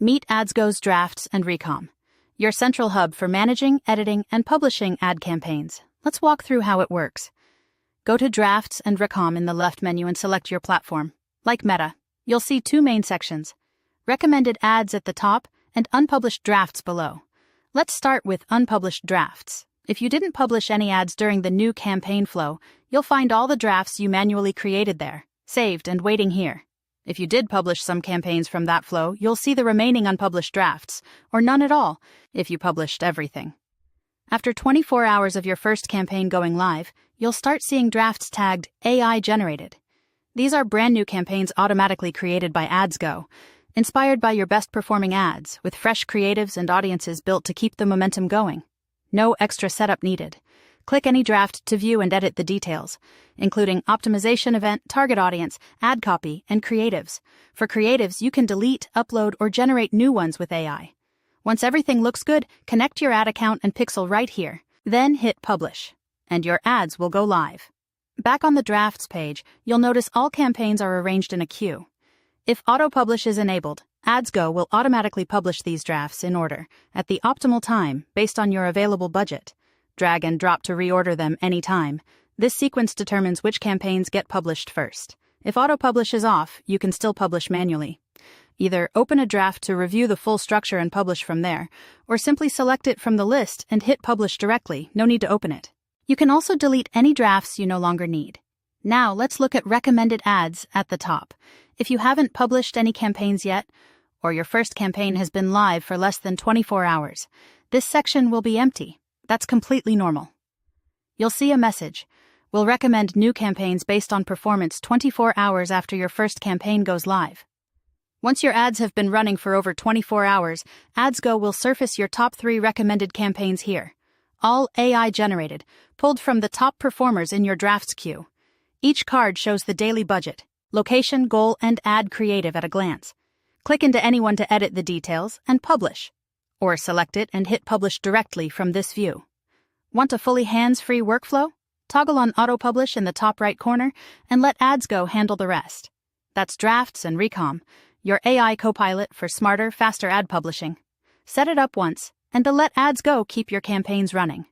Meet AdsGo's Drafts and Recom, your central hub for managing, editing, and publishing ad campaigns. Let's walk through how it works. Go to Drafts and Recom in the left menu and select your platform. Like Meta, you'll see two main sections: recommended ads at the top and unpublished drafts below. Let's start with unpublished drafts. If you didn't publish any ads during the new campaign flow, you'll find all the drafts you manually created there, saved and waiting here. If you did publish some campaigns from that flow, you'll see the remaining unpublished drafts, or none at all, if you published everything. After 24 hours of your first campaign going live, you'll start seeing drafts tagged AI generated. These are brand new campaigns automatically created by AdsGo, inspired by your best performing ads, with fresh creatives and audiences built to keep the momentum going. No extra setup needed. Click any draft to view and edit the details, including optimization event, target audience, ad copy, and creatives. For creatives, you can delete, upload, or generate new ones with AI. Once everything looks good, connect your ad account and pixel right here. Then hit Publish, and your ads will go live. Back on the Drafts page, you'll notice all campaigns are arranged in a queue. If auto-publish is enabled, AdsGo will automatically publish these drafts in order, at the optimal time, based on your available budget. Drag and drop to reorder them anytime. This sequence determines which campaigns get published first. If auto-publish is off, you can still publish manually. Either open a draft to review the full structure and publish from there, or simply select it from the list and hit Publish directly, no need to open it. You can also delete any drafts you no longer need. Now let's look at recommended ads at the top. If you haven't published any campaigns yet, or your first campaign has been live for less than 24 hours, this section will be empty. That's completely normal. You'll see a message. We'll recommend new campaigns based on performance 24 hours after your first campaign goes live. Once your ads have been running for over 24 hours, AdsGo will surface your top 3 recommended campaigns here. All AI generated, pulled from the top performers in your drafts queue. Each card shows the daily budget, location, goal, and ad creative at a glance. Click into any one to edit the details and publish. Or select it and hit Publish directly from this view. Want a fully hands-free workflow? Toggle on Auto-Publish in the top right corner and let AdsGo handle the rest. That's Drafts and Recom, your AI co-pilot for smarter, faster ad publishing. Set it up once, and let AdsGo keep your campaigns running.